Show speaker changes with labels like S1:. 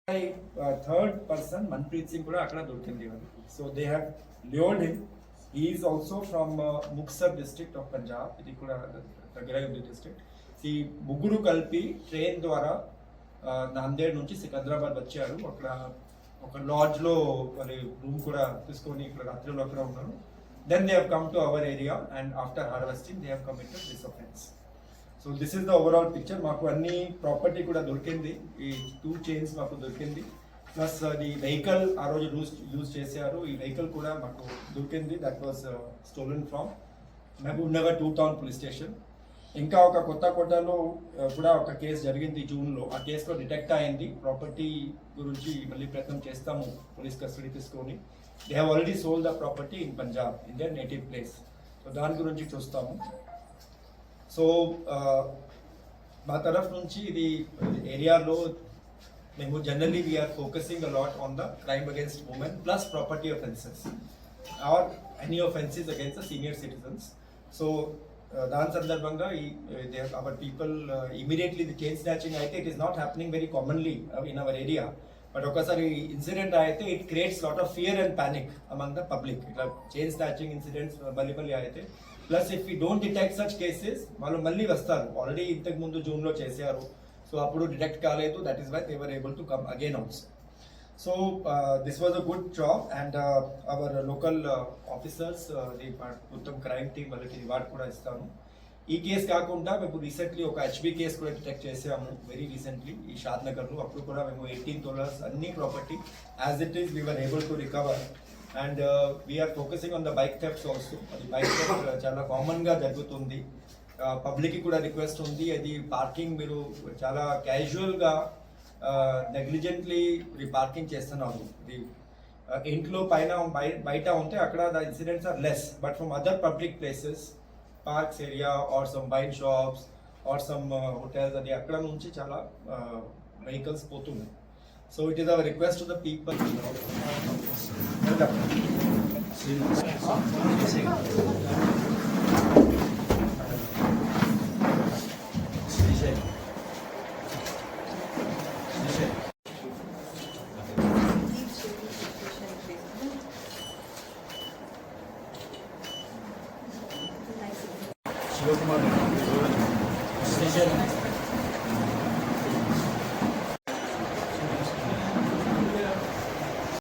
S1: Third person Manpreet Singh kuda akkada dorkindi. So they have lured him. He is also from Muksar district of Punjab. Idi kuda Nagara district. See ముగ్గురు కలిపి train ద్వారా నాందేడ్ నుంచి సికింద్రాబాద్ వచ్చారు. అక్కడ ఒక LADS లో మరి రూమ్ కూడా తీసుకొని ఇక్కడ రాత్రిలో అక్కడ ఉన్నారు. Then they have come to our area and after harvesting they have committed this offense. So this is the overall picture. మాకు అన్ని ప్రాపర్టీ కూడా దొరికింది. ఈ 2 చైన్స్ మాకు దొరికింది, ప్లస్ ది వెహికల్ ఆ రోజు యూజ్ చేశారు. ఈ వెహికల్ కూడా మాకు దొరికింది. That was stolen from Mahabub Nagar 2 town police station. ఇంకా ఒక కొత్తకోటలో కూడా ఒక కేసు జరిగింది జూన్లో. ఆ కేసులో డిటెక్ట్ అయింది. ప్రాపర్టీ గురించి మళ్ళీ ప్రయత్నం చేస్తాము పోలీస్ కస్టడీ తీసుకొని. They have already sold the property in Punjab in their native place. So దాని గురించి చూస్తాము. సో మా తరఫు నుంచి ఇది ఏరియాలో మేము generally we are focusing a lot on the crime against women plus property offences or any offences against the senior citizens. So దాని సందర్భంగా our people immediately the chain snatching అయితే it is not happening very commonly in our ఏరియా. But ఒకసారి incident అయితే it creates lot of fear and panic among the public. ఇట్లా chain snatching incidents మళ్ళీ అయితే plus if you don't detect such cases వాళ్ళు మళ్ళీ వస్తారు. ఆల్రెడీ ఇంతకు ముందు జూన్లో చేశారు. సో అప్పుడు డిటెక్ట్ కాలేదు. That is why they were able to come again also. So this was a good job and our local officers మొత్తం క్రైమ్ టీమ్ వాళ్ళకి రివార్డ్ కూడా ఇస్తాము. ఈ కేసు కాకుండా మేము రీసెంట్లీ ఒక హెచ్బి కేసు కూడా డిటెక్ట్ చేసాము వెరీ రీసెంట్లీ ఈ షాద్నగర్లో. అప్పుడు కూడా మేము 18 tolas అన్ని property as it is we were able to recover. And we are focusing on the bike thefts also. అది బైక్ థెఫ్ట్ చాలా కామన్గా జరుగుతుంది. పబ్లిక్కి కూడా రిక్వెస్ట్ ఉంది, అది పార్కింగ్ మీరు చాలా క్యాజువల్గా నెగ్లిజెంట్లీ పార్కింగ్ చేస్తున్నారు. ఇది ఇంట్లో పైన బయట ఉంటే అక్కడ the incidents are less. But from other public places parks area are some wine shops are some hotels అది అక్కడ నుంచి చాలా వెహికల్స్ పోతున్నాయి. So it is our request to the people. Shivakumar,